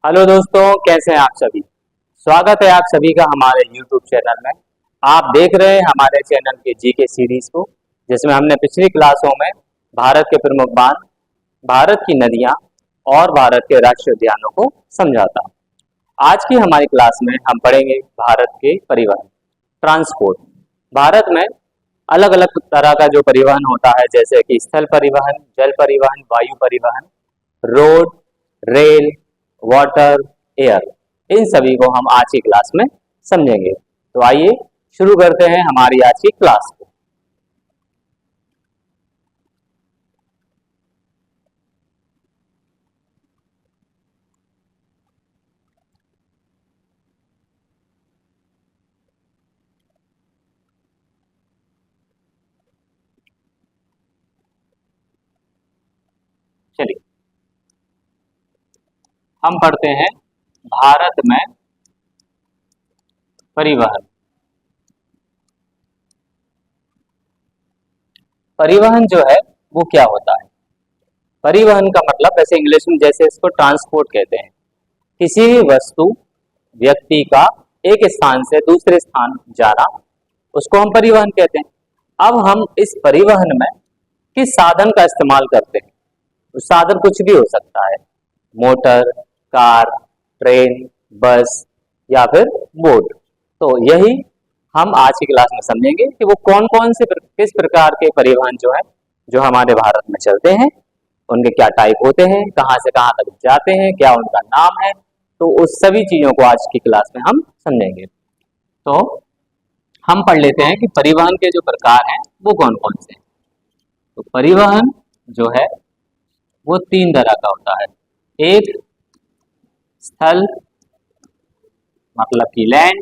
Hello दोस्तों, कैसे हैं आप सभी। स्वागत है आप सभी का हमारे YouTube चैनल में। आप देख रहे हैं हमारे चैनल के जीके सीरीज को, जिसमें हमने पिछली क्लासों में भारत के प्रमुख बांध, भारत की नदियां और भारत के राष्ट्रीय उद्यानों को समझा था। आज की हमारी क्लास में हम पढ़ेंगे भारत के परिवहन, ट्रांसपोर्ट। भारत में अलग अलग तरह का जो परिवहन होता है, जैसे कि स्थल परिवहन, जल परिवहन, वायु परिवहन, रोड, रेल, वाटर, एयर, इन सभी को हम आज की क्लास में समझेंगे। तो आइए शुरू करते हैं हमारी आज की क्लास को। चलिए हम पढ़ते हैं भारत में परिवहन। परिवहन जो है वो क्या होता है। परिवहन का मतलब वैसे इंग्लिश में जैसे इसको ट्रांसपोर्ट कहते हैं, किसी भी वस्तु, व्यक्ति का एक स्थान से दूसरे स्थान जाना, उसको हम परिवहन कहते हैं। अब हम इस परिवहन में किस साधन का इस्तेमाल करते हैं। तो साधन कुछ भी हो सकता है, मोटर, कार, ट्रेन, बस या फिर बोट। तो यही हम आज की क्लास में समझेंगे कि वो कौन कौन से किस प्रकार के परिवहन जो है जो हमारे भारत में चलते हैं, उनके क्या टाइप होते हैं, कहाँ से कहाँ तक जाते हैं, क्या उनका नाम है। तो उस सभी चीजों को आज की क्लास में हम समझेंगे। तो हम पढ़ लेते हैं कि परिवहन के जो प्रकार हैं वो कौन कौन से हैं। तो परिवहन जो है वो तीन तरह का होता है। एक स्थल मतलब कि लैंड,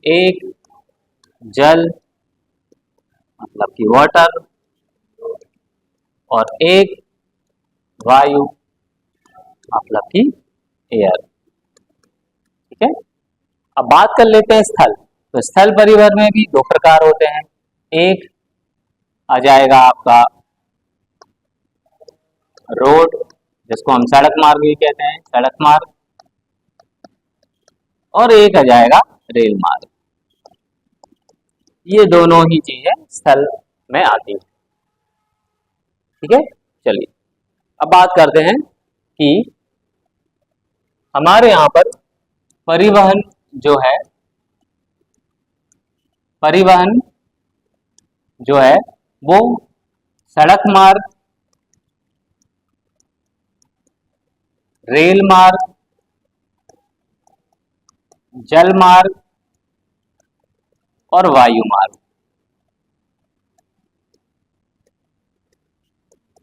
एक जल मतलब कि वाटर, और एक वायु मतलब कि एयर। ठीक है, अब बात कर लेते हैं स्थल। तो स्थल परिवहन में भी दो प्रकार होते हैं। एक आ जाएगा आपका रोड, जिसको हम सड़क मार्ग भी कहते हैं, सड़क मार्ग, और एक आ जाएगा रेल मार्ग। ये दोनों ही चीजें स्थल में आती हैं। ठीक है, चलिए अब बात करते हैं कि हमारे यहाँ पर परिवहन जो है, परिवहन जो है वो सड़क मार्ग, रेल मार्ग, जल मार्ग और वायु मार्ग।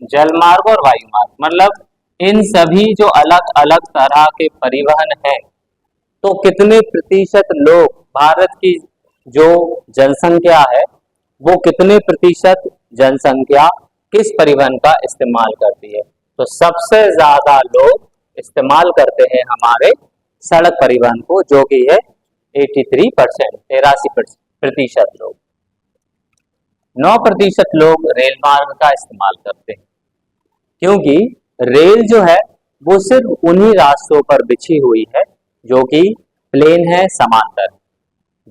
जल मार्ग और वायु मार्ग मतलब इन सभी जो अलग अलग तरह के परिवहन है, तो कितने प्रतिशत लोग, भारत की जो जनसंख्या है वो कितने प्रतिशत जनसंख्या किस परिवहन का इस्तेमाल करती है। तो सबसे ज्यादा लोग इस्तेमाल करते हैं हमारे सड़क परिवहन को, जो कि है 83%, 83% लोग। 9% लोग रेल मार्ग का इस्तेमाल करते हैं, क्योंकि रेल जो है वो सिर्फ उन्हीं रास्तों पर बिछी हुई है जो कि प्लेन है, समांतर।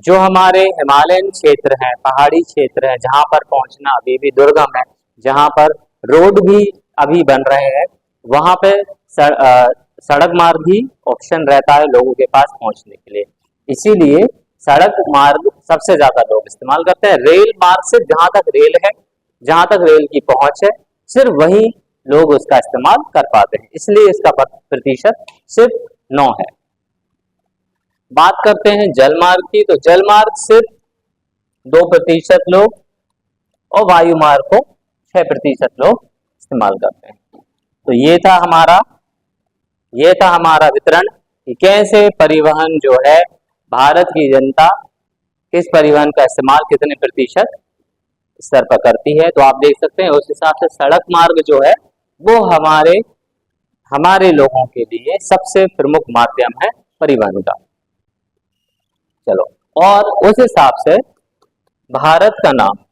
जो हमारे हिमालयन क्षेत्र हैं, पहाड़ी क्षेत्र हैं, जहां पर पहुंचना अभी भी दुर्गम है, जहां पर रोड भी अभी बन रहे हैं, वहां पे सड़क मार्ग भी ऑप्शन रहता है लोगों के पास पहुंचने के लिए। इसीलिए सड़क मार्ग सबसे ज्यादा लोग इस्तेमाल करते हैं। रेल मार्ग सिर्फ जहां तक रेल है, जहां तक रेल की पहुंच है, सिर्फ वही लोग उसका इस्तेमाल कर पाते हैं, इसलिए इसका प्रतिशत सिर्फ 9 है। बात करते हैं जल मार्ग की। तो जल मार्ग सिर्फ 2% लोग और वायु मार्ग को 6% लोग इस्तेमाल करते हैं। तो ये था हमारा वितरण कि कैसे परिवहन जो है, भारत की जनता किस परिवहन का इस्तेमाल कितने प्रतिशत स्तर पर करती है। तो आप देख सकते हैं उस हिसाब से सड़क मार्ग जो है वो हमारे लोगों के लिए सबसे प्रमुख माध्यम है परिवहन का। चलो, और उस हिसाब से भारत का नाम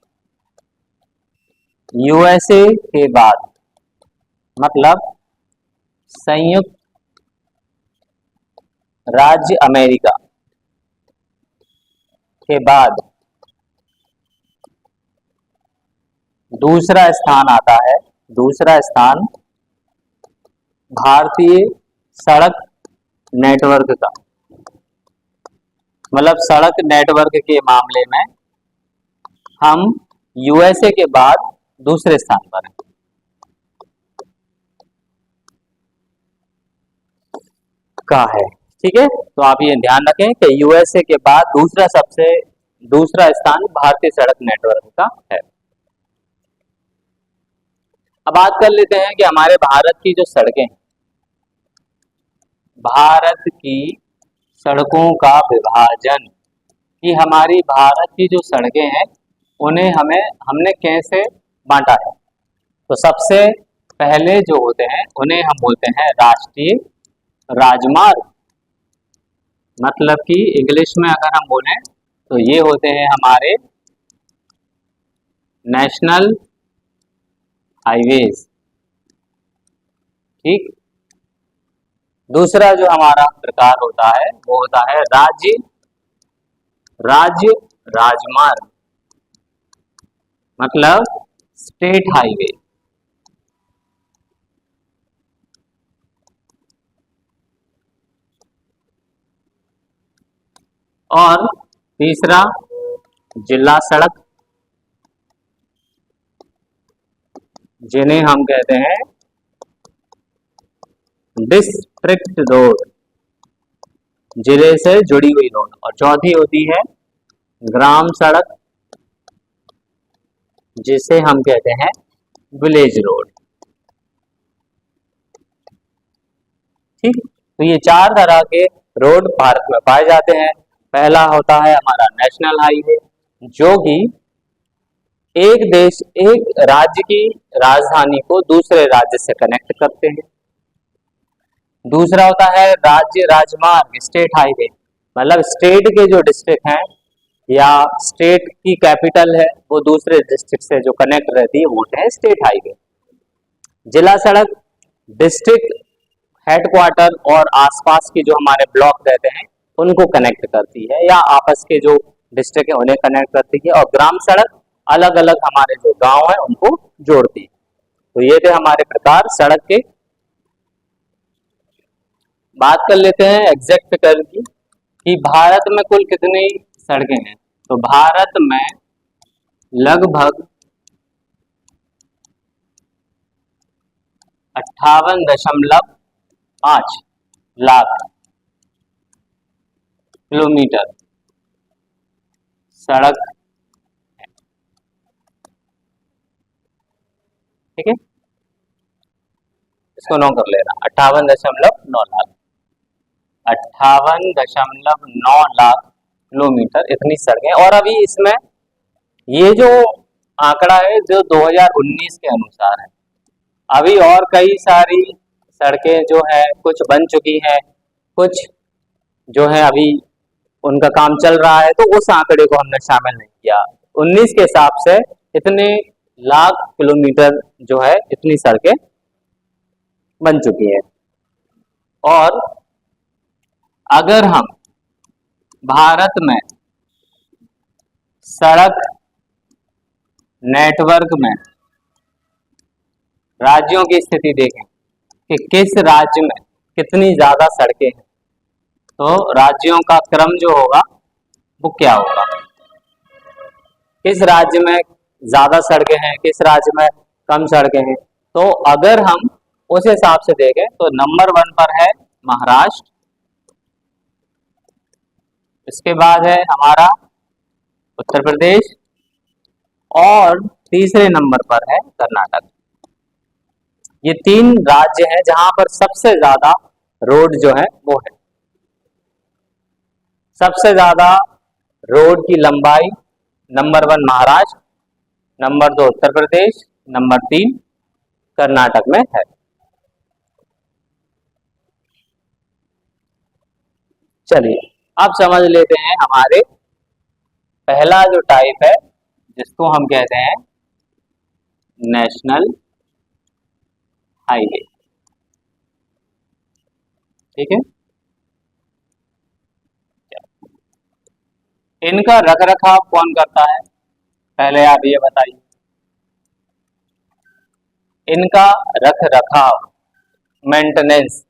यूएसए के बाद, मतलब संयुक्त राज्य अमेरिका के बाद दूसरा स्थान आता है, दूसरा स्थान भारतीय सड़क नेटवर्क का, मतलब सड़क नेटवर्क के मामले में हम यूएसए के बाद दूसरे स्थान पर हैं। का है, ठीक है। तो आप ये ध्यान रखें कि यूएसए के बाद दूसरा स्थान भारतीय सड़क नेटवर्क का है। अब बात कर लेते हैं कि हमारे भारत की जो सड़कें हैं, भारत की सड़कों का विभाजन, कि हमारी भारत की जो सड़कें हैं उन्हें हमने कैसे बांटा है। तो सबसे पहले जो होते हैं उन्हें हम बोलते हैं राष्ट्रीय राजमार्ग, मतलब कि इंग्लिश में अगर हम बोलें तो ये होते हैं हमारे नेशनल हाईवेज, ठीक। दूसरा जो हमारा प्रकार होता है वो होता है राज्य राजमार्ग, मतलब स्टेट हाईवे। और तीसरा जिला सड़क, जिन्हें हम कहते हैं डिस्ट्रिक्ट रोड, जिले से जुड़ी हुई रोड। और चौथी होती है ग्राम सड़क, जिसे हम कहते हैं विलेज रोड, ठीक। तो ये चार तरह के रोड भारत में पाए जाते हैं। पहला होता है हमारा नेशनल हाईवे, जो कि एक राज्य की राजधानी को दूसरे राज्य से कनेक्ट करते हैं। दूसरा होता है राज्य राजमार्ग, स्टेट हाईवे, मतलब स्टेट के जो डिस्ट्रिक्ट हैं या स्टेट की कैपिटल है वो दूसरे डिस्ट्रिक्ट से जो कनेक्ट रहती है वो होते हैं स्टेट हाईवे। जिला सड़क डिस्ट्रिक्ट हेडक्वार्टर और आसपास की जो हमारे ब्लॉक रहते हैं उनको कनेक्ट करती है, या आपस के जो डिस्ट्रिक्ट है उन्हें कनेक्ट करती है। और ग्राम सड़क अलग अलग हमारे जो गांव है उनको जोड़ती है। तो ये थे हमारे प्रकार सड़क के। बात कर लेते हैं एग्जैक्ट फिगर की कि भारत में कुल कितनी सड़कें हैं। तो भारत में लगभग 58.5 लाख किलोमीटर सड़क है, ठीक है। इसको 9 कर लेना, 58.9 लाख, 58.9 लाख किलोमीटर इतनी सड़कें। और अभी इसमें ये जो आंकड़ा है जो 2019 के अनुसार है, अभी और कई सारी सड़कें जो है कुछ बन चुकी हैं, कुछ जो है अभी उनका काम चल रहा है, तो उस आंकड़े को हमने शामिल नहीं किया। 19 के हिसाब से इतने लाख किलोमीटर जो है इतनी सड़कें बन चुकी हैं। और अगर हम भारत में सड़क नेटवर्क में राज्यों की स्थिति देखें कि किस राज्य में कितनी ज्यादा सड़कें हैं, तो राज्यों का क्रम जो होगा वो क्या होगा, किस राज्य में ज्यादा सड़कें हैं, किस राज्य में कम सड़कें हैं। तो अगर हम उस हिसाब से देखें तो नंबर 1 पर है महाराष्ट्र, इसके बाद है हमारा उत्तर प्रदेश, और तीसरे नंबर पर है कर्नाटक। ये 3 राज्य हैं जहां पर सबसे ज्यादा रोड जो है वो है। सबसे ज्यादा रोड की लंबाई number 1 Maharashtra, number 2 Uttar Pradesh, number 3 Karnataka में है। चलिए अब समझ लेते हैं हमारे पहला जो टाइप है जिसको हम कहते हैं नेशनल हाईवे, ठीक है। इनका रख रखाव कौन करता है, पहले आप ये बताइए। इनका रख रखाव, मेंटेनेंस,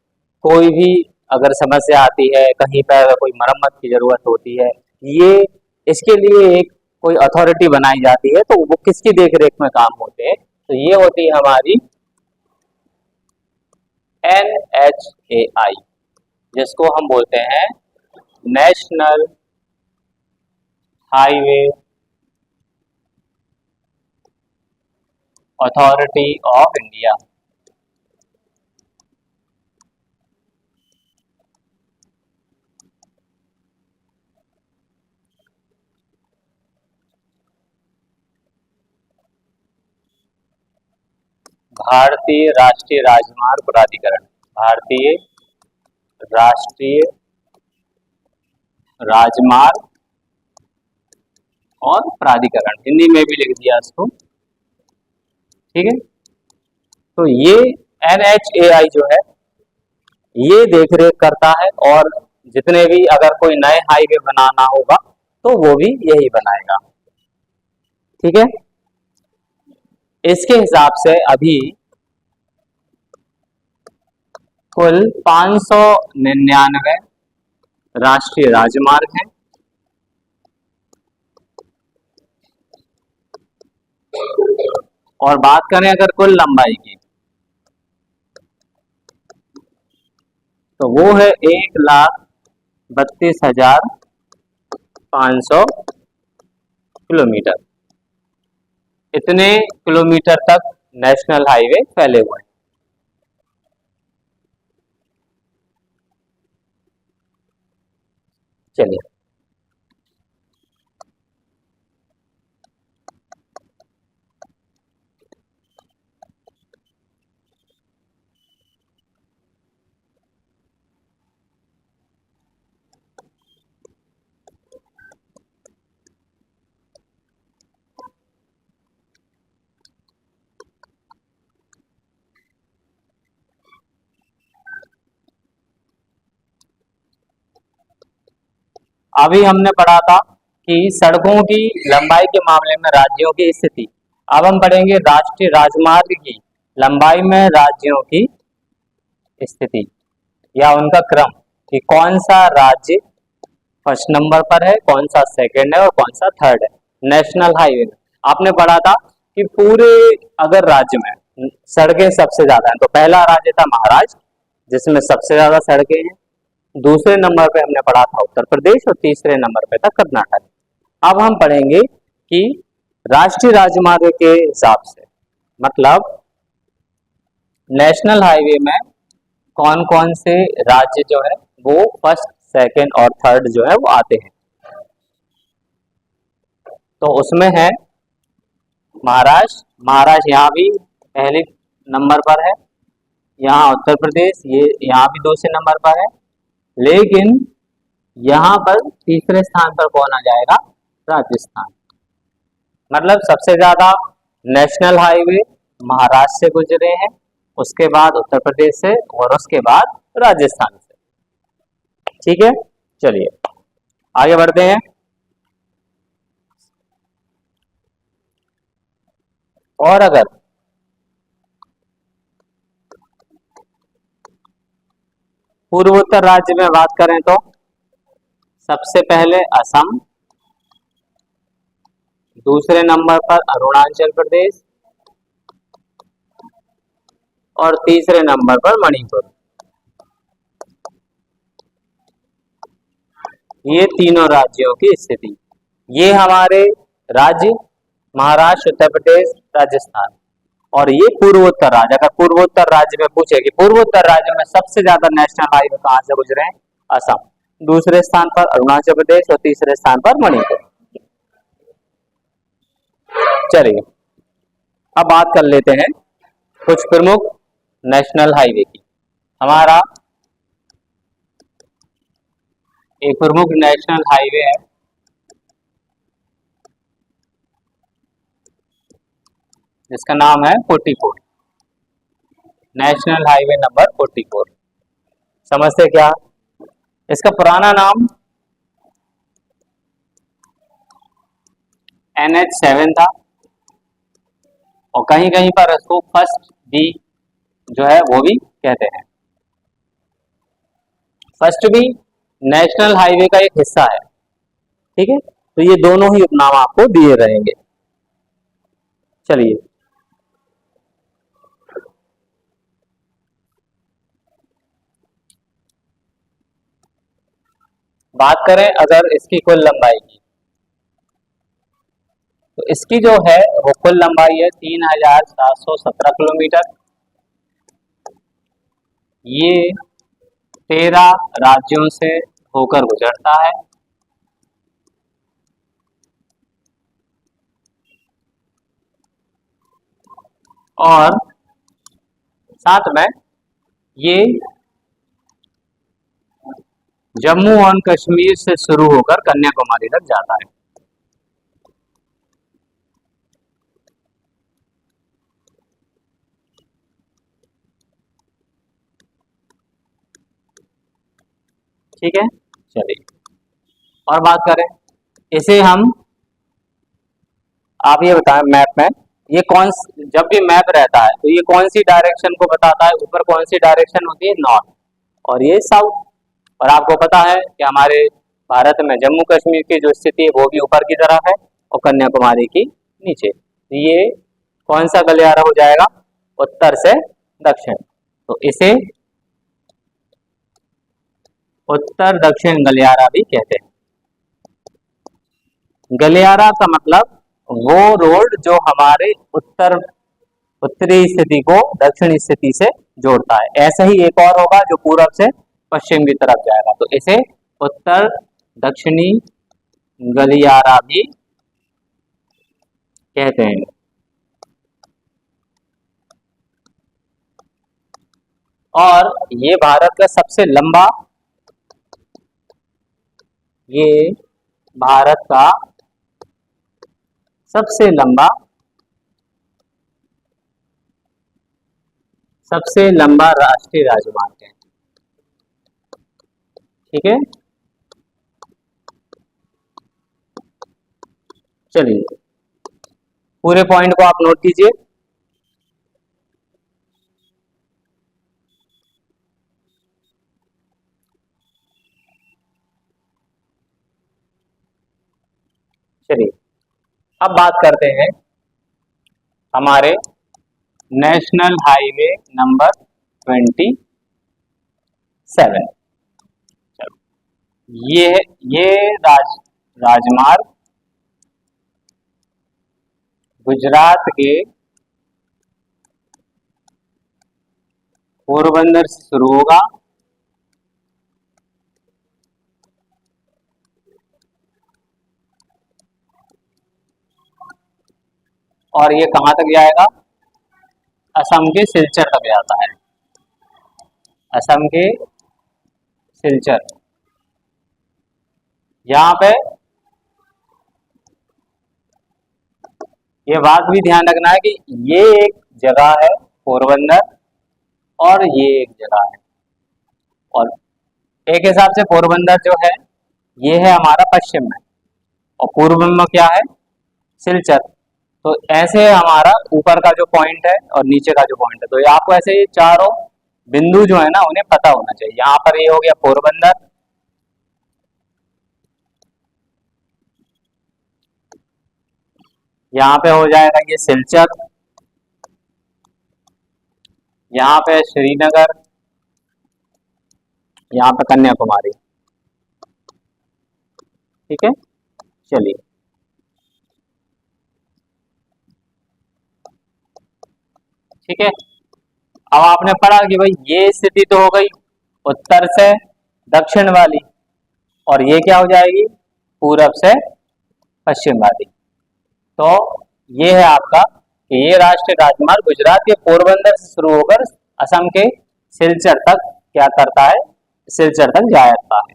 कोई भी अगर समस्या आती है, कहीं पर अगर कोई मरम्मत की जरूरत होती है, ये इसके लिए एक कोई अथॉरिटी बनाई जाती है, तो वो किसकी देखरेख में काम होते हैं, तो ये होती है हमारी NHAI, जिसको हम बोलते हैं national highway authority of India. भारतीय राष्ट्रीय राजमार्ग प्राधिकरण, भारतीय राष्ट्रीय राजमार्ग और प्राधिकरण, हिंदी में भी लिख दिया इसको, ठीक है। तो ये NHAI जो है ये देखरेख करता है, और जितने भी अगर कोई नए हाईवे बनाना होगा तो वो भी यही बनाएगा, ठीक है। इसके हिसाब से अभी कुल 599 राष्ट्रीय राजमार्ग हैं, और बात करें अगर कुल लंबाई की तो वो है 1,32,500 किलोमीटर। इतने किलोमीटर तक नेशनल हाईवे फैले हुए हैं। चलिए, अभी हमने पढ़ा था कि सड़कों की लंबाई के मामले में राज्यों की स्थिति। अब हम पढ़ेंगे राष्ट्रीय राजमार्ग की लंबाई में राज्यों की स्थिति या उनका क्रम, कि कौन सा राज्य फर्स्ट नंबर पर है, कौन सा सेकंड है और कौन सा थर्ड है नेशनल हाईवे में। आपने पढ़ा था कि पूरे अगर राज्य में सड़कें सबसे ज्यादा हैं तो पहला राज्य था महाराष्ट्र जिसमें सबसे ज्यादा सड़कें हैं, दूसरे नंबर पे हमने पढ़ा था उत्तर प्रदेश और तीसरे नंबर पे था कर्नाटक। अब हम पढ़ेंगे कि राष्ट्रीय राजमार्ग के हिसाब से, मतलब नेशनल हाईवे में कौन कौन से राज्य जो है वो फर्स्ट, सेकंड और थर्ड जो है वो आते हैं। तो उसमें है महाराष्ट्र यहाँ भी पहले नंबर पर है, यहाँ उत्तर प्रदेश ये यहाँ भी दूसरे नंबर पर है, लेकिन यहाँ पर तीसरे स्थान पर कौन आ जाएगा, राजस्थान। मतलब सबसे ज्यादा नेशनल हाईवे महाराष्ट्र से गुजरे हैं, उसके बाद उत्तर प्रदेश से और उसके बाद राजस्थान से, ठीक है। चलिए आगे बढ़ते हैं। और अगर पूर्वोत्तर राज्य में बात करें तो सबसे पहले असम, दूसरे नंबर पर अरुणाचल प्रदेश और तीसरे नंबर पर मणिपुर। ये तीनों राज्यों की स्थिति, ये हमारे राज्य महाराष्ट्र, उत्तर प्रदेश, राजस्थान, और ये पूर्वोत्तर राज्य। अगर पूर्वोत्तर राज्य में पूछे कि पूर्वोत्तर राज्य में सबसे ज्यादा नेशनल हाईवे कहां से गुजरे हैं, असम, दूसरे स्थान पर अरुणाचल प्रदेश और तीसरे स्थान पर मणिपुर। चलिए अब बात कर लेते हैं कुछ प्रमुख नेशनल हाईवे की। हमारा एक प्रमुख नेशनल हाईवे है जिसका नाम है 44, नेशनल हाईवे नंबर 44। समझते क्या, इसका पुराना नाम NH7 था, और कहीं कहीं पर उसको फर्स्ट बी जो है वो भी कहते हैं। फर्स्ट बी नेशनल हाईवे का एक हिस्सा है, ठीक है। तो ये दोनों ही उपनाम आपको दिए रहेंगे। चलिए बात करें अगर इसकी कुल लंबाई की, तो इसकी जो है वो कुल लंबाई है 3717 किलोमीटर। ये 13 राज्यों से होकर गुजरता है, और साथ में ये जम्मू और कश्मीर से शुरू होकर कन्याकुमारी तक जाता है। ठीक है, चलिए और बात करें इसे हम, आप ये बताएं मैप में ये कौन, जब भी मैप रहता है तो ये कौन सी डायरेक्शन को बताता है, ऊपर कौन सी डायरेक्शन होती है, नॉर्थ, और ये साउथ। और आपको पता है कि हमारे भारत में जम्मू कश्मीर की जो स्थिति है वो भी ऊपर की तरफ है और कन्याकुमारी की नीचे। तो ये कौन सा गलियारा हो जाएगा, उत्तर से दक्षिण, तो इसे उत्तर दक्षिण गलियारा भी कहते हैं। गलियारा का मतलब वो रोड जो हमारे उत्तरी स्थिति को दक्षिणी स्थिति से जोड़ता है। ऐसा ही एक और होगा जो पूरब से पश्चिम की तरफ जाएगा, तो इसे उत्तर दक्षिणी गलियारा भी कहते हैं। और ये भारत का सबसे लंबा, ये भारत का सबसे लंबा राष्ट्रीय राजमार्ग है, ठीक है। चलिए पूरे पॉइंट को आप नोट कीजिए। चलिए अब बात करते हैं हमारे नेशनल हाईवे नंबर 27। ये राजमार्ग गुजरात के पोरबंदर से शुरू होगा और ये कहां तक जाएगा, असम के सिलचर तक जाता है। असम के सिलचर, यहाँ पे ये बात भी ध्यान रखना है कि ये एक जगह है पोरबंदर और ये एक जगह है, और एक हिसाब से पोरबंदर जो है ये है हमारा पश्चिम में और पूर्व में क्या है, सिलचर। तो ऐसे हमारा ऊपर का जो पॉइंट है और नीचे का जो पॉइंट है, तो ये आपको ऐसे ये चारों बिंदु जो है ना उन्हें पता होना चाहिए। यहाँ पर ये हो गया पोरबंदर, यहाँ पे हो जाएगा ये सिलचर, यहाँ पे श्रीनगर, यहाँ पे कन्याकुमारी, ठीक है। चलिए ठीक है, अब आपने पढ़ा कि भाई ये स्थिति तो हो गई उत्तर से दक्षिण वाली, और ये क्या हो जाएगी, पूरब से पश्चिम वाली। तो ये है आपका कि ये राष्ट्रीय राजमार्ग गुजरात के पोरबंदर से शुरू होकर असम के सिलचर तक क्या करता है, सिलचर तक जाता है,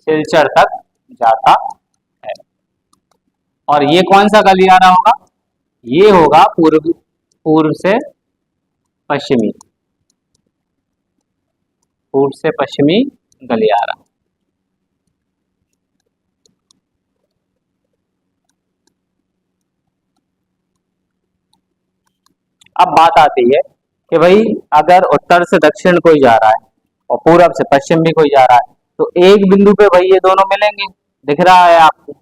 सिलचर तक जाता है। और ये कौन सा गलियारा होगा, ये होगा पूर्व से पश्चिमी, पूर्व से पश्चिमी गलियारा। अब बात आती है कि भाई अगर उत्तर से दक्षिण कोई जा रहा है और पूरब से पश्चिम भी कोई जा रहा है तो एक बिंदु पे भाई ये दोनों मिलेंगे, दिख रहा है आपको।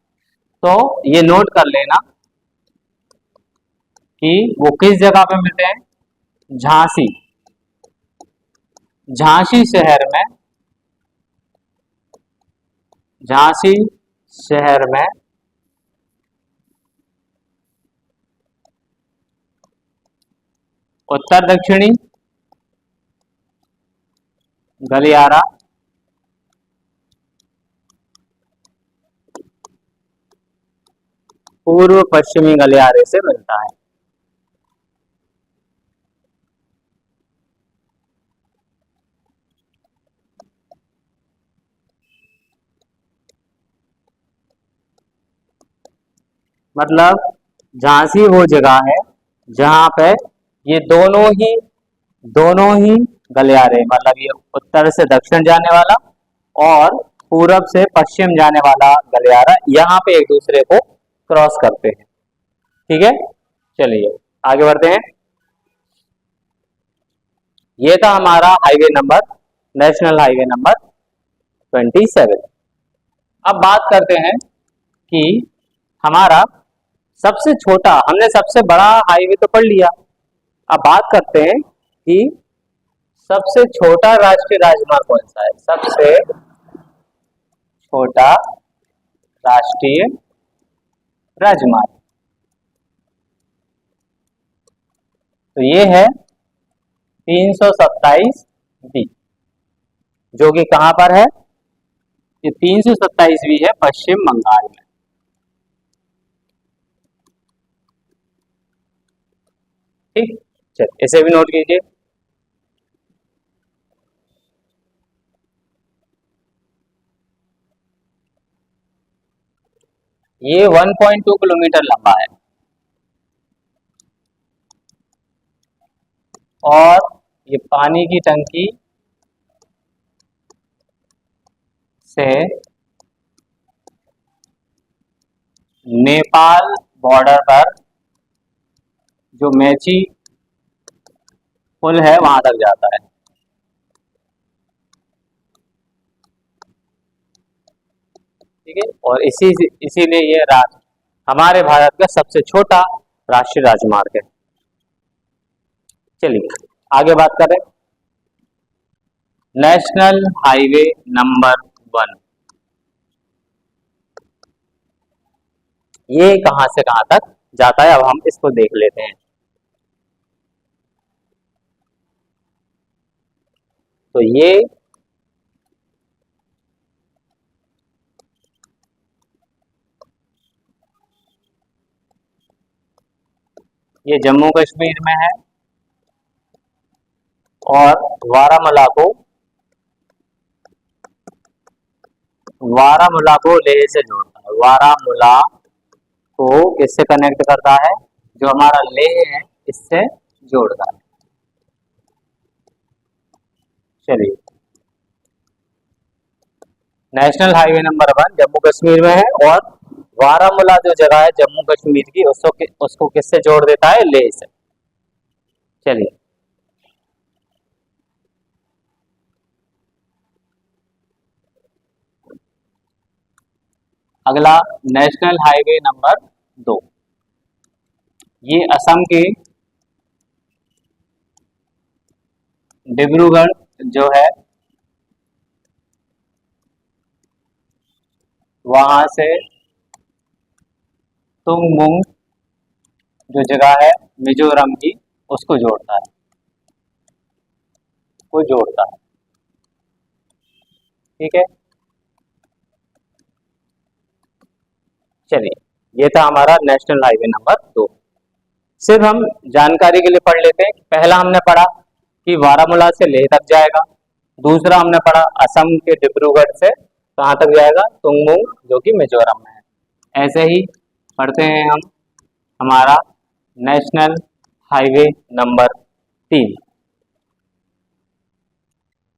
तो ये नोट कर लेना कि वो किस जगह पे मिलते हैं, झांसी, झांसी शहर में, झांसी शहर में उत्तर दक्षिणी गलियारा पूर्व पश्चिमी गलियारे से मिलता है। मतलब झांसी वो जगह है जहां पे ये दोनों ही गलियारे, मतलब ये उत्तर से दक्षिण जाने वाला और पूरब से पश्चिम जाने वाला गलियारा यहाँ पे एक दूसरे को क्रॉस करते हैं। ठीक है, चलिए आगे बढ़ते हैं। ये था हमारा highway number, national highway number 27। अब बात करते हैं कि हमारा सबसे छोटा, हमने सबसे बड़ा हाईवे तो पढ़ लिया, अब बात करते हैं कि सबसे छोटा राष्ट्रीय राजमार्ग कौन सा है। सबसे छोटा राष्ट्रीय राजमार्ग तो ये है 327 बी, जो कि कहां पर है, ये 327 बी है पश्चिम बंगाल में। ठीक, चलिए इसे भी नोट कीजिए। ये 1.2 किलोमीटर लंबा है और ये पानी की टंकी से नेपाल बॉर्डर पर जो मेची पुल है वहां तक जाता है। ठीक है, और इसीलिए ये हमारे भारत का सबसे छोटा राष्ट्रीय राजमार्ग है। चलिए आगे बात करें, नेशनल हाईवे नंबर 1, ये कहां से कहां तक जाता है, अब हम इसको देख लेते हैं। तो ये जम्मू कश्मीर में है और वारामुला को लेह से जोड़ता है। वारामुला को किससे कनेक्ट करता है, जो हमारा लेह है इससे जोड़ता है। चलिए, national highway number 1 Jammu Kashmir में है और बारामूला जो जगह है जम्मू कश्मीर की उसको किससे जोड़ देता है, लेह से। चलिए अगला, नेशनल हाईवे नंबर 2, ये असम के डिब्रूगढ़ जो है वहां से तुंगमुंग जो जगह है मिजोरम की उसको जोड़ता है, ठीक है। चलिए, ये था हमारा नेशनल हाईवे नंबर 2। सिर्फ हम जानकारी के लिए पढ़ लेते हैं। पहला हमने पढ़ा कि बारामूला से लेह तक जाएगा, दूसरा हमने पढ़ा असम के डिब्रूगढ़ से कहाँ तक जाएगा, तुंगमुंग जो कि मिजोरम में है। ऐसे ही पढ़ते हैं हम हमारा नेशनल हाईवे नंबर 3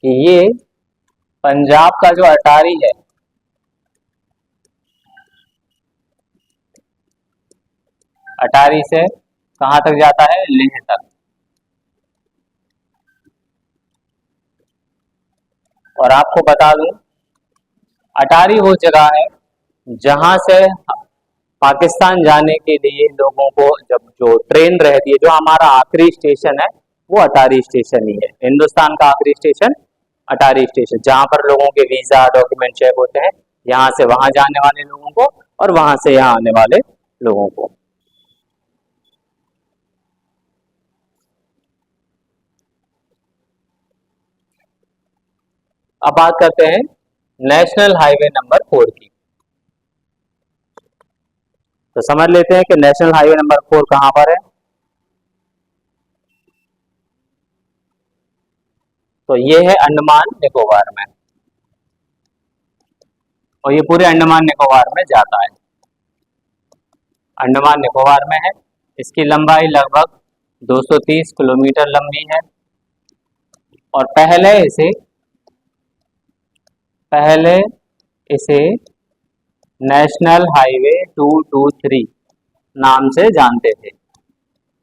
कि ये पंजाब का जो अटारी है, अटारी से कहाँ तक जाता है, लेह तक। और आपको बता दूं, अटारी वो जगह है जहां से पाकिस्तान जाने के लिए लोगों को जब जो ट्रेन रहती है, जो हमारा आखिरी स्टेशन है वो अटारी स्टेशन ही है। हिंदुस्तान का आखिरी स्टेशन अटारी स्टेशन, जहां पर लोगों के वीजा डॉक्यूमेंट चेक होते हैं, यहाँ से वहां जाने वाले लोगों को और वहां से यहाँ आने वाले लोगों को। अब बात करते हैं नेशनल हाईवे नंबर 4 की। तो समझ लेते हैं कि नेशनल हाईवे नंबर 4 कहां पर है। तो ये है अंडमान निकोबार में, और ये पूरे अंडमान निकोबार में जाता है। अंडमान निकोबार में है। इसकी लंबाई लगभग 230 किलोमीटर लंबी है, और पहले इसे नेशनल हाईवे 223 नाम से जानते थे।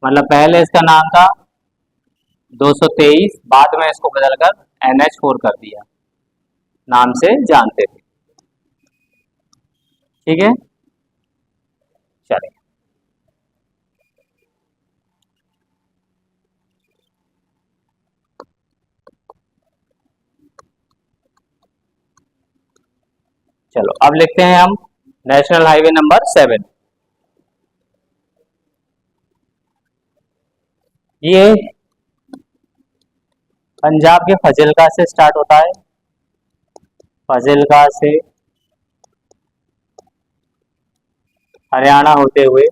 मतलब पहले इसका नाम था 223, बाद में इसको बदलकर NH4 कर दिया, नाम से जानते थे। ठीक है, चलिए चलो अब लिखते हैं हम नेशनल हाईवे नंबर 7। ये पंजाब के फजिल्का से स्टार्ट होता है, फजिल्का से हरियाणा होते हुए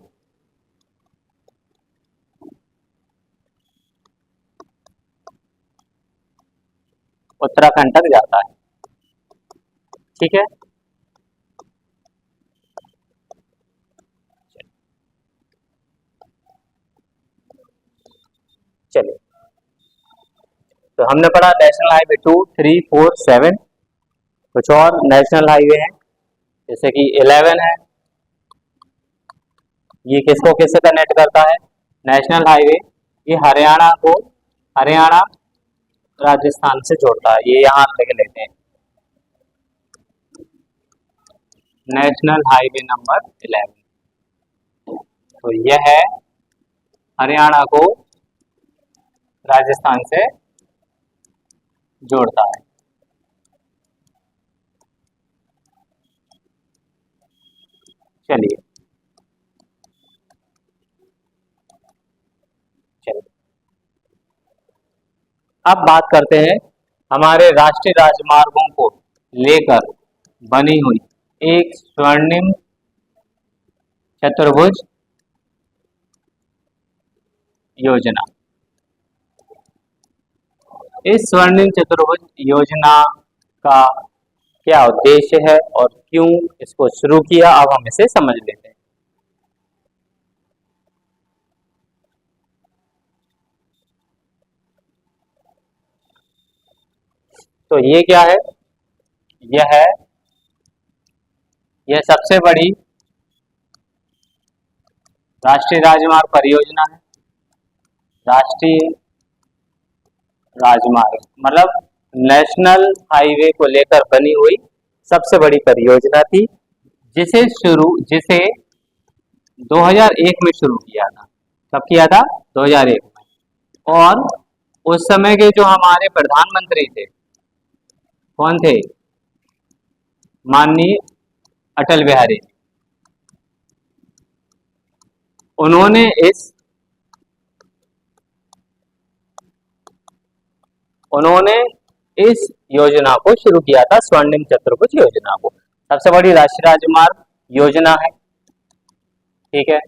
उत्तराखंड तक जाता है। ठीक है, चलिए तो हमने पढ़ा नेशनल हाईवे 2, 3, 4, 7। कुछ और नेशनल हाईवे हैं जैसे कि 11 है। ये किसको किससे कनेक्ट करता है? नेशनल हाईवे ये हरियाणा राजस्थान से जोड़ता है। ये यहाँ लिख लेते हैं, नेशनल हाईवे नंबर 11। तो यह है हरियाणा को राजस्थान से जोड़ता है। चलिए अब बात करते हैं हमारे राष्ट्रीय राजमार्गों को लेकर बनी हुई एक स्वर्णिम चतुर्भुज योजना। इस स्वर्णिम चतुर्भुज योजना का क्या उद्देश्य है और क्यों इसको शुरू किया, अब हम इसे समझ लेते हैं। तो ये क्या है? यह सबसे बड़ी राष्ट्रीय राजमार्ग परियोजना है। राष्ट्रीय राजमार्ग मतलब नेशनल हाईवे को लेकर बनी हुई सबसे बड़ी परियोजना थी, जिसे 2001 में शुरू किया था। कब किया था? 2001 में। और उस समय के जो हमारे प्रधानमंत्री थे, कौन थे? माननीय अटल बिहारी। उन्होंने इस योजना को शुरू किया था, स्वर्णिम चतुर्भुज योजना को। सबसे बड़ी राष्ट्रीय राजमार्ग योजना है। ठीक है,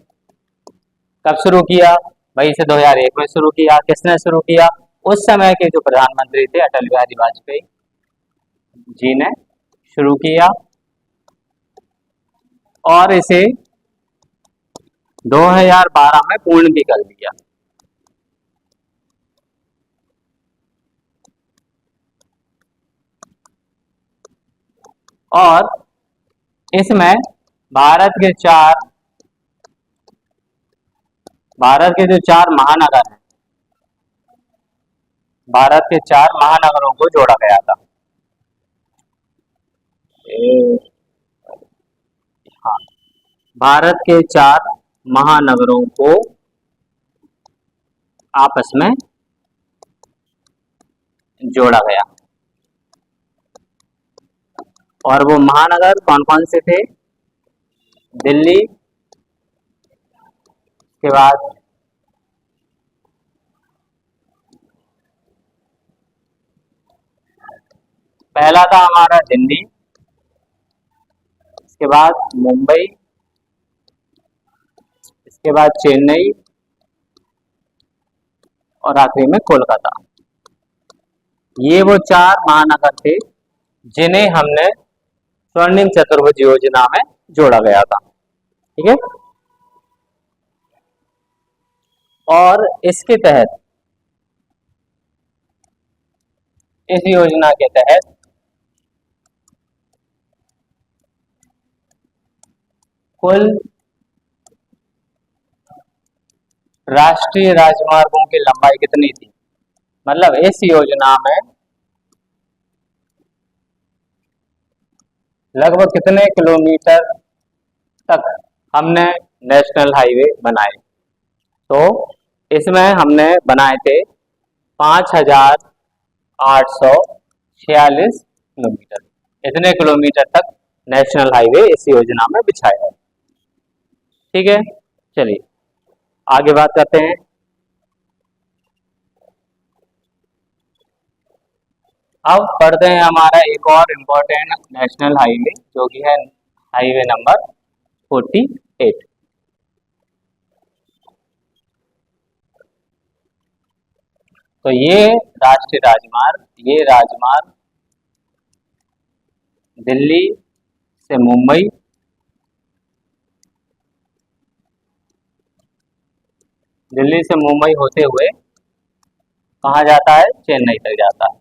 कब शुरू किया भाई? इसे 2001 में शुरू किया। किसने शुरू किया? उस समय के जो प्रधानमंत्री थे अटल बिहारी वाजपेयी जी ने शुरू किया, और इसे 2012 में पूर्ण भी कर दिया। और इसमें भारत के जो 4 महानगर हैं, भारत के 4 महानगरों को जोड़ा गया था। हाँ, भारत के 4 महानगरों को आपस में जोड़ा गया। और वो महानगर कौन कौन से थे? दिल्ली के बाद पहला था हमारा दिल्ली, इसके बाद मुंबई, इसके बाद चेन्नई और आखिरी में कोलकाता। ये वो 4 महानगर थे जिन्हें हमने स्वर्णिम चतुर्भुज योजना में जोड़ा गया था। ठीक है। और इसके तहत, इस योजना के तहत कुल राष्ट्रीय राजमार्गों की लंबाई कितनी थी? मतलब इस योजना में लगभग कितने किलोमीटर तक हमने नेशनल हाईवे बनाए? तो इसमें हमने बनाए थे 5,846 किलोमीटर। इतने किलोमीटर तक नेशनल हाईवे इस योजना में बिछाया है। ठीक है, चलिए आगे बात करते हैं। अब पढ़ते हैं हमारा एक और इम्पोर्टेंट नेशनल हाईवे, जो कि है हाईवे नंबर 48। तो ये राजमार्ग दिल्ली से मुंबई, होते हुए कहाँ जाता है? चेन्नई तक जाता है।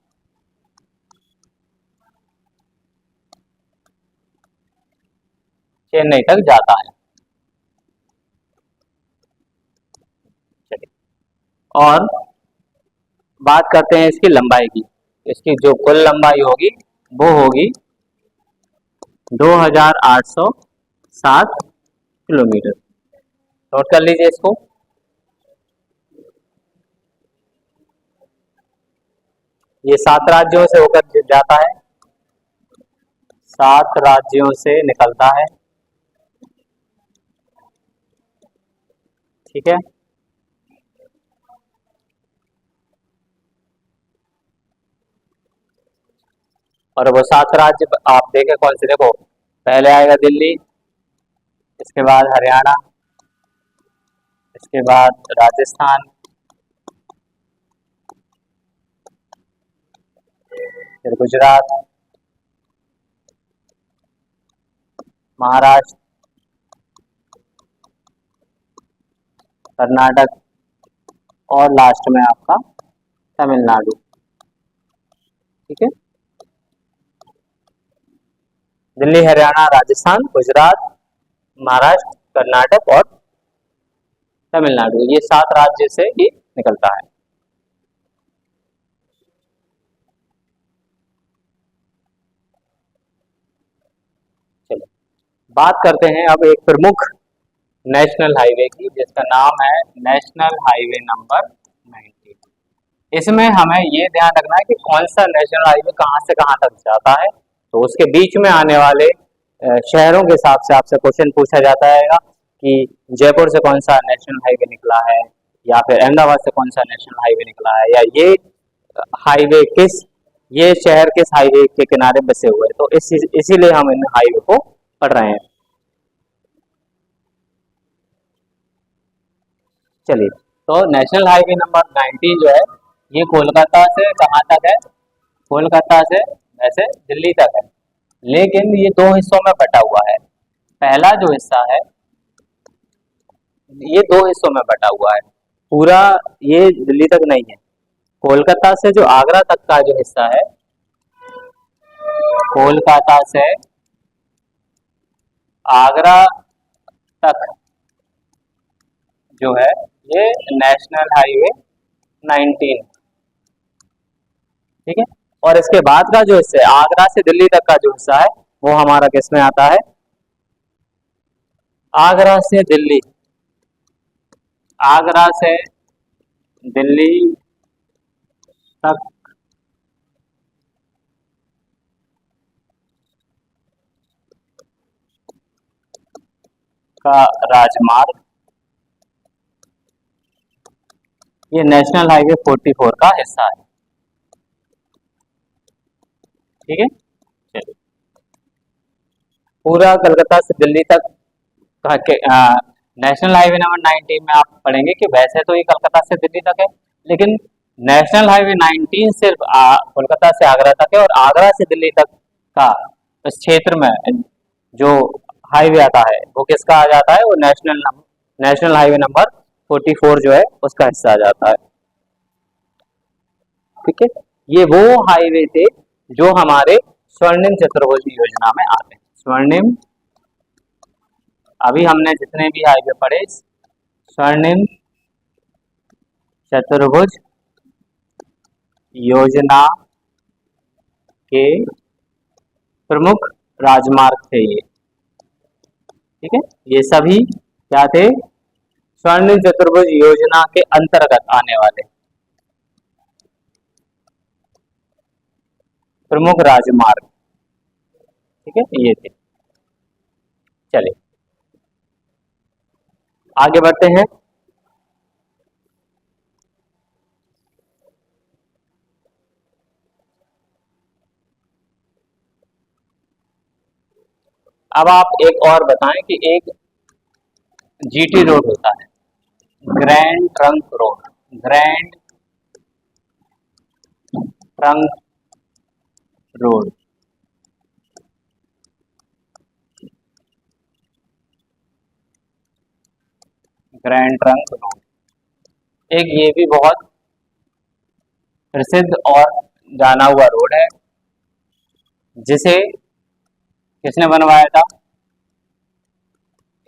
चेन्नई तक जाता है। चलिए, और बात करते हैं इसकी लंबाई की। इसकी जो कुल लंबाई होगी वो होगी 2,807 किलोमीटर। नोट कर लीजिए इसको। ये 7 राज्यों से होकर जाता है, 7 राज्यों से निकलता है। ठीक है। और वो 7 राज्य आप देखें कौन से, देखो पहले आएगा दिल्ली, इसके बाद हरियाणा, इसके बाद राजस्थान, फिर गुजरात, महाराष्ट्र, कर्नाटक और लास्ट में आपका तमिलनाडु। ठीक है, दिल्ली, हरियाणा, राजस्थान, गुजरात, महाराष्ट्र, कर्नाटक और तमिलनाडु, ये 7 राज्य से ये निकलता है। चलो बात करते हैं अब एक प्रमुख नेशनल हाईवे की, जिसका नाम है नेशनल हाईवे नंबर 90। इसमें हमें ये ध्यान रखना है कि कौन सा नेशनल हाईवे कहाँ से कहाँ तक जाता है। तो उसके बीच में आने वाले शहरों के हिसाब से आपसे क्वेश्चन पूछा जाता है कि जयपुर से कौन सा नेशनल हाईवे निकला है, या फिर अहमदाबाद से कौन सा नेशनल हाईवे निकला है, या ये शहर किस हाईवे के किनारे बसे हुए हैं। तो इसीलिए हम इन हाईवे को पढ़ रहे हैं। चलिए, तो नेशनल हाईवे नंबर 90 जो है ये कोलकाता से कहाँ तक है? कोलकाता से वैसे दिल्ली तक है, लेकिन ये 2 हिस्सों में बटा हुआ है। पहला जो हिस्सा है ये 2 हिस्सों में बटा हुआ है, पूरा ये दिल्ली तक नहीं है। कोलकाता से जो आगरा तक का जो हिस्सा है, कोलकाता से आगरा तक जो है ये नेशनल हाईवे 19। ठीक है। और इसके बाद का जो हिस्सा है, आगरा से दिल्ली तक का जो हिस्सा है, वो हमारा किस में आता है? आगरा से दिल्ली, आगरा से दिल्ली तक का राजमार्ग, ये नेशनल हाईवे 44 का हिस्सा है। ठीक है, चलिए। पूरा कलकत्ता से दिल्ली तक नेशनल हाईवे नंबर 19 में आप पढ़ेंगे कि वैसे तो ये कलकत्ता से दिल्ली तक है, लेकिन नेशनल हाईवे 19 सिर्फ कोलकाता से आगरा तक है, और आगरा से दिल्ली तक का इस क्षेत्र में जो हाईवे आता है वो किसका आ जाता है? वो नेशनल हाईवे नंबर 44 जो है उसका हिस्सा आ जाता है। ठीक है, ये वो हाईवे थे जो हमारे स्वर्णिम चतुर्भुज योजना में आते हैं। स्वर्णिम, अभी हमने जितने भी हाईवे पढ़े, स्वर्णिम चतुर्भुज योजना के प्रमुख राजमार्ग थे ये। ठीक है, ये सभी क्या थे? स्वर्णिम चतुर्भुज योजना के अंतर्गत आने वाले प्रमुख राजमार्ग। ठीक है, ये थे। चलिए आगे बढ़ते हैं। अब आप एक और बताएं कि एक जीटी रोड होता है, grand trunk road, grand trunk road, grand trunk road, एक ये भी बहुत प्रसिद्ध और जाना हुआ रोड है, जिसे किसने बनवाया था?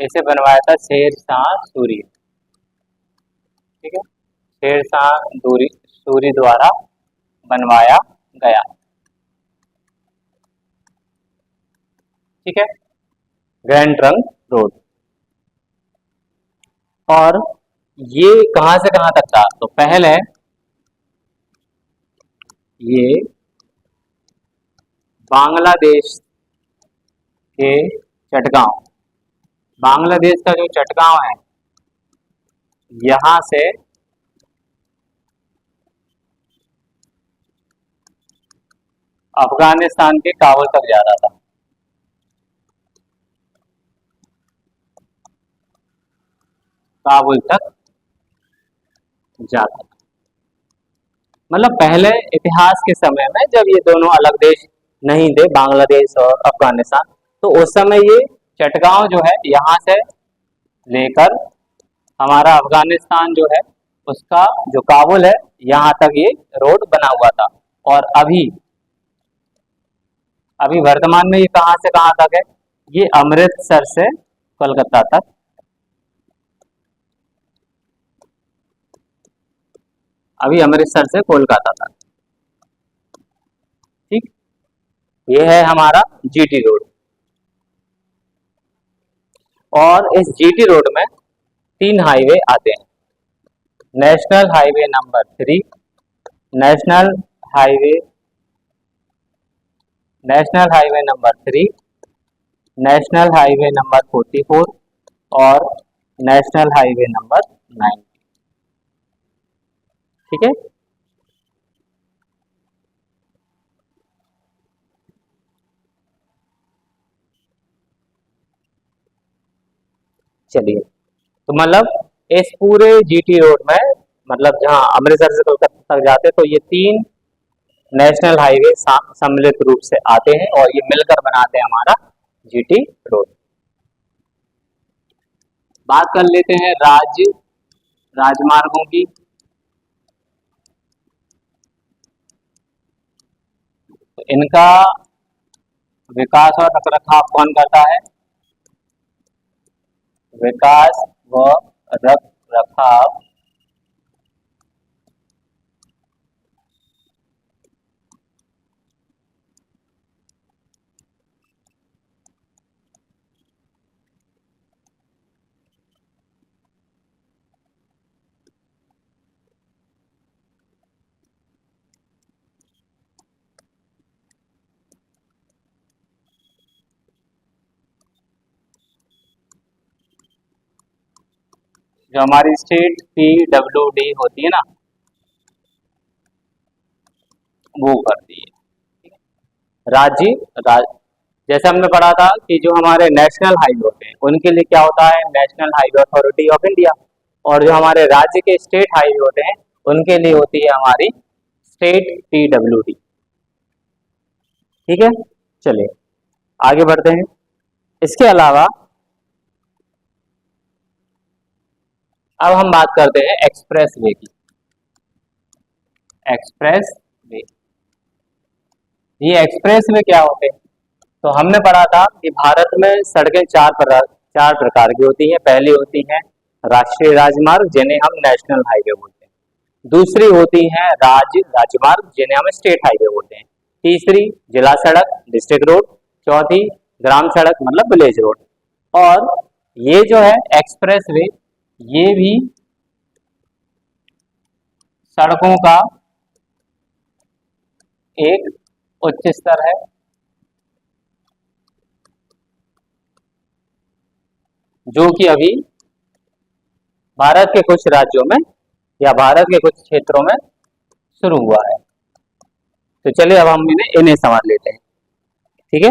इसे बनवाया था शेरशाह सूरी। ठीक है, शेरशाह सूरी द्वारा बनवाया गया। ठीक है, ग्रैंड ट्रंक रोड। और ये कहां से कहां तक था? तो पहले ये बांग्लादेश के चटगांव, बांग्लादेश का जो चटगांव है यहां से अफगानिस्तान के काबुल तक जा रहा था। काबुल तक जाता था। मतलब पहले इतिहास के समय में जब ये दोनों अलग देश नहीं थे, बांग्लादेश और अफगानिस्तान, तो उस समय ये चटगांव जो है यहाँ से लेकर हमारा अफगानिस्तान जो है उसका जो काबुल है यहाँ तक ये रोड बना हुआ था। और अभी अभी वर्तमान में ये कहाँ से कहाँ तक है? ये अमृतसर से कोलकाता तक, अभी अमृतसर से कोलकाता तक। ठीक, ये है हमारा जीटी रोड। और इस जीटी रोड में 3 हाईवे आते हैं, national highway number 3, national highway national highway number 3, national highway number 44 और नेशनल हाईवे नंबर 9। ठीक है, चलिए। तो मतलब इस पूरे जीटी रोड में, मतलब जहां अमृतसर से कोलकाता तक जाते, तो ये 3 नेशनल हाईवे सम्मिलित रूप से आते हैं और ये मिलकर बनाते हैं हमारा जीटी रोड। बात कर लेते हैं राजमार्गों की। तो इनका विकास और रखरखाव कौन करता है? विकास व रख रखाव जो हमारी स्टेट PWD होती है ना, वो करती है। राज्य जैसे हमने पढ़ा था कि जो हमारे नेशनल हाईवे होते हैं उनके लिए क्या होता है, national highway authority of India, और जो हमारे राज्य के स्टेट हाईवे होते हैं उनके लिए होती है हमारी स्टेट PWD। ठीक है, चलिए आगे बढ़ते हैं। इसके अलावा अब हम बात करते हैं एक्सप्रेस वे की। एक्सप्रेस वे, ये एक्सप्रेस वे क्या होते हैं? तो हमने पढ़ा था कि भारत में सड़कें चार प्रकार की होती हैं। पहली होती हैं राष्ट्रीय राजमार्ग, जिन्हें हम नेशनल हाईवे बोलते हैं। दूसरी होती हैं राज्य राजमार्ग, जिन्हें हम स्टेट हाईवे बोलते हैं। तीसरी जिला सड़क, डिस्ट्रिक्ट रोड। चौथी ग्राम सड़क मतलब विलेज रोड। और ये जो है एक्सप्रेस वे, ये भी सड़कों का एक उच्च स्तर है, जो कि अभी भारत के कुछ राज्यों में या भारत के कुछ क्षेत्रों में शुरू हुआ है। तो चलिए अब हम इन्हें समझ लेते हैं। ठीक है,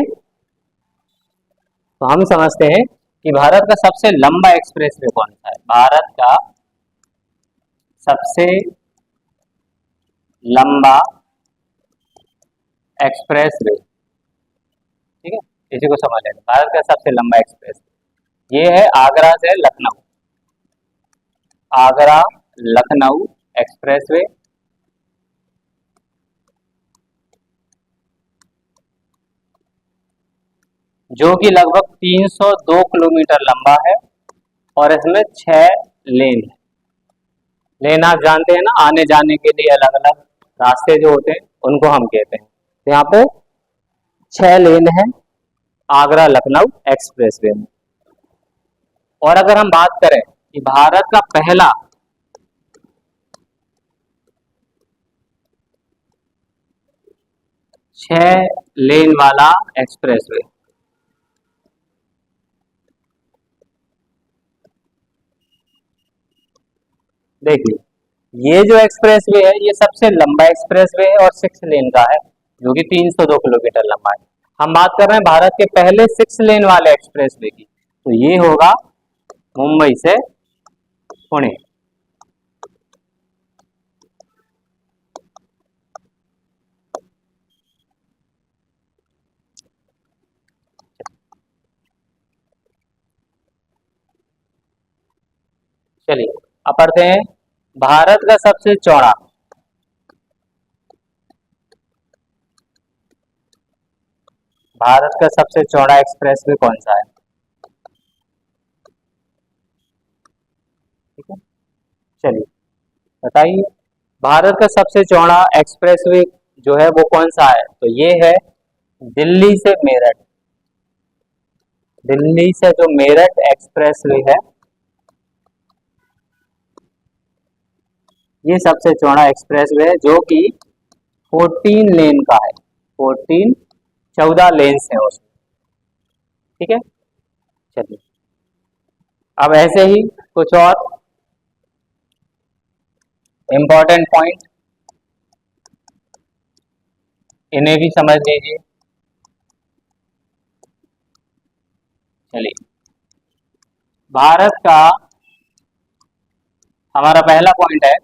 तो हम समझते हैं कि भारत का सबसे लंबा एक्सप्रेस वे कौन सा है। भारत का सबसे लंबा एक्सप्रेस वे, ठीक है, इसी को समझ लेते हैं। भारत का सबसे लंबा एक्सप्रेस ये है आगरा से लखनऊ, आगरा लखनऊ एक्सप्रेसवे। जो कि लगभग 302 किलोमीटर लंबा है और इसमें 6 लेन है। लेन आप जानते हैं ना, आने जाने के लिए अलग अलग रास्ते जो होते हैं उनको हम कहते हैं। तो यहाँ पे 6 लेन है आगरा लखनऊ एक्सप्रेसवे में। और अगर हम बात करें कि भारत का पहला छह लेन वाला एक्सप्रेसवे, देखिए ये जो एक्सप्रेसवे है ये सबसे लंबा एक्सप्रेसवे है और 6 लेन का है, जो कि 302 किलोमीटर लंबा है। हम बात कर रहे हैं भारत के पहले 6 लेन वाले एक्सप्रेसवे की, तो ये होगा मुंबई से पुणे। चलिए अब पढ़ते हैं भारत का सबसे चौड़ा, भारत का सबसे चौड़ा एक्सप्रेसवे कौन सा है? ठीक है, चलिए बताइए भारत का सबसे चौड़ा एक्सप्रेसवे जो है वो कौन सा है? तो ये है दिल्ली से मेरठ, दिल्ली से जो मेरठ एक्सप्रेसवे है ये सबसे चौड़ा एक्सप्रेसवे है, जो कि 14 लेन का है। 14 लेन्स है उसमें। ठीक है, चलिए अब ऐसे ही कुछ और इम्पोर्टेंट पॉइंट इन्हें भी समझ लीजिए। चलिए भारत का हमारा पहला पॉइंट है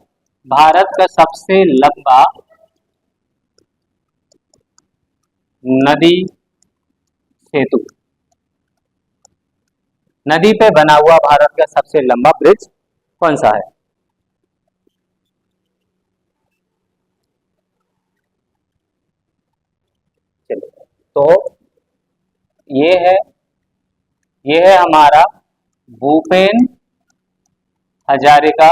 भारत का सबसे लंबा नदी सेतु, नदी पे बना हुआ भारत का सबसे लंबा ब्रिज कौन सा है? चलिए तो ये है हमारा भूपेन हजारिका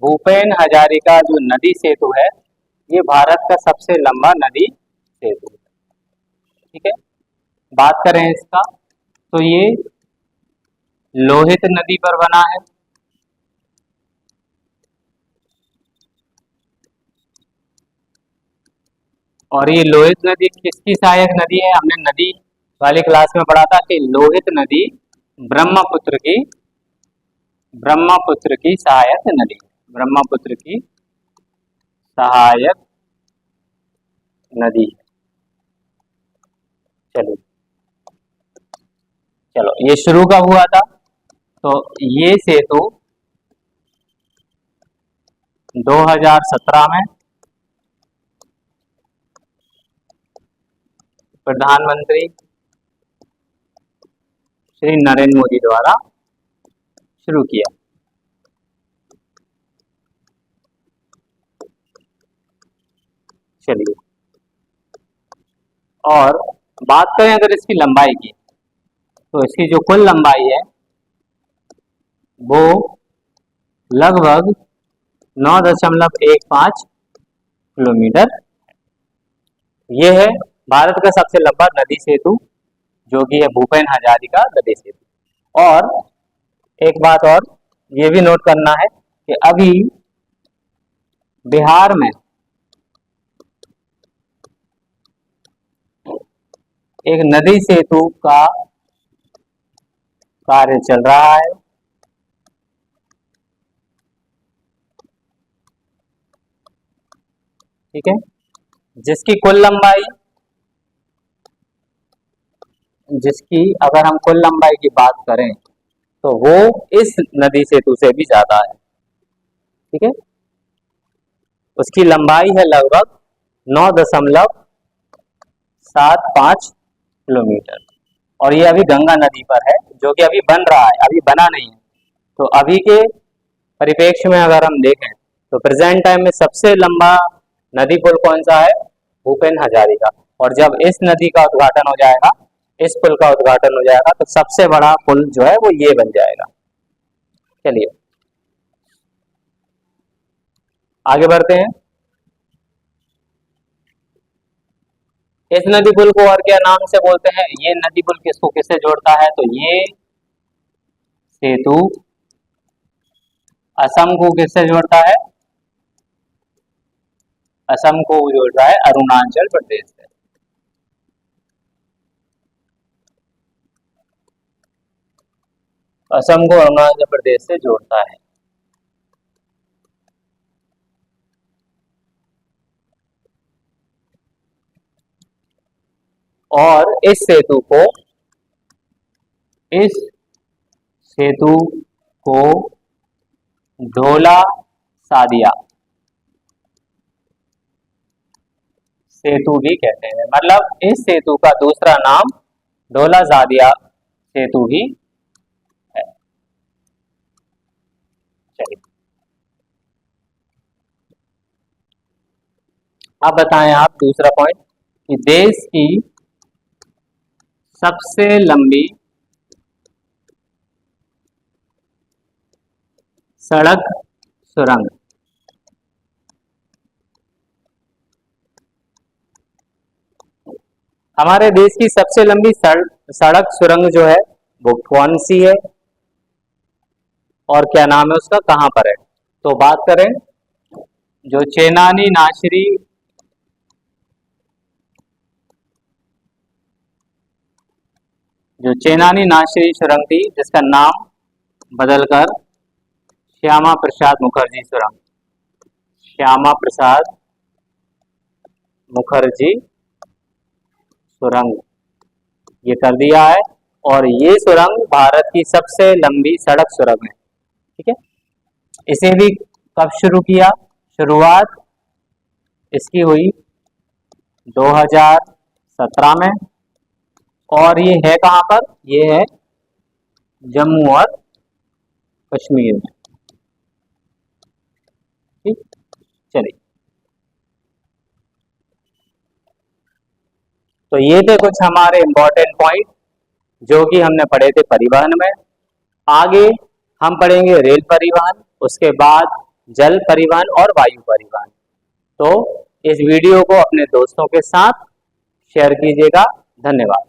भूपेन हजारिका जो नदी सेतु है ये भारत का सबसे लंबा नदी सेतु है। ठीक है, बात करें इसका तो ये लोहित नदी पर बना है। और ये लोहित नदी किसकी सहायक नदी है? हमने नदी वाली क्लास में पढ़ा था कि लोहित नदी ब्रह्मपुत्र की सहायक नदी, ब्रह्मपुत्र की सहायक नदी। चलो ये शुरू कब हुआ था? तो ये सेतु 2017 में प्रधानमंत्री श्री नरेंद्र मोदी द्वारा शुरू किया। चलिए, और बात करें अगर इसकी लंबाई की, तो इसकी जो कुल लंबाई है वो लगभग 9.15 किलोमीटर। ये है भारत का सबसे लंबा नदी सेतु, जो कि है भूपेन हजारिका नदी सेतु। और एक बात और ये भी नोट करना है कि अभी बिहार में एक नदी सेतु का कार्य चल रहा है। ठीक है, जिसकी कुल लंबाई, जिसकी अगर हम कुल लंबाई की बात करें तो वो इस नदी सेतु से भी ज्यादा है। ठीक है, उसकी लंबाई है लगभग 9.75 किलोमीटर, और ये अभी गंगा नदी पर है, जो कि अभी बन रहा है, अभी बना नहीं है। तो अभी के परिप्रेक्ष्य में अगर हम देखें तो प्रेजेंट टाइम में सबसे लंबा नदी पुल कौन सा है? भूपेन हजारिका। और जब इस नदी का उद्घाटन हो जाएगा, इस पुल का उद्घाटन हो जाएगा, तो सबसे बड़ा पुल जो है वो ये बन जाएगा। चलिए आगे बढ़ते हैं। इस नदी पुल को और क्या नाम से बोलते हैं? ये नदी पुल किसको किससे जोड़ता है? तो ये सेतु असम को किससे जोड़ता है? असम को जोड़ रहा है अरुणाचल प्रदेश से। असम को अरुणाचल प्रदेश से जोड़ता है। और इस सेतु को ढोला सादिया सेतु भी कहते हैं। मतलब इस सेतु का दूसरा नाम ढोला सादिया सेतु भी है। चलिए अब बताएं आप दूसरा पॉइंट कि देश की सबसे लंबी सड़क सुरंग। हमारे देश की सबसे लंबी सड़क सुरंग जो है वो कौन सी है और क्या नाम है उसका, कहां पर है? तो बात करें जो चेनानी नाशरी सुरंग थी, जिसका नाम बदलकर श्यामा प्रसाद मुखर्जी सुरंग, श्यामा प्रसाद मुखर्जी सुरंग ये कर दिया है। और ये सुरंग भारत की सबसे लंबी सड़क सुरंग है। ठीक है, इसे भी कब शुरू किया? शुरुआत इसकी हुई 2017 में, और ये है कहां पर? ये है जम्मू और कश्मीर में। ठीक, चलिए तो ये थे कुछ हमारे इंपॉर्टेंट पॉइंट जो कि हमने पढ़े थे परिवहन में। आगे हम पढ़ेंगे रेल परिवहन, उसके बाद जल परिवहन और वायु परिवहन। तो इस वीडियो को अपने दोस्तों के साथ शेयर कीजिएगा। धन्यवाद।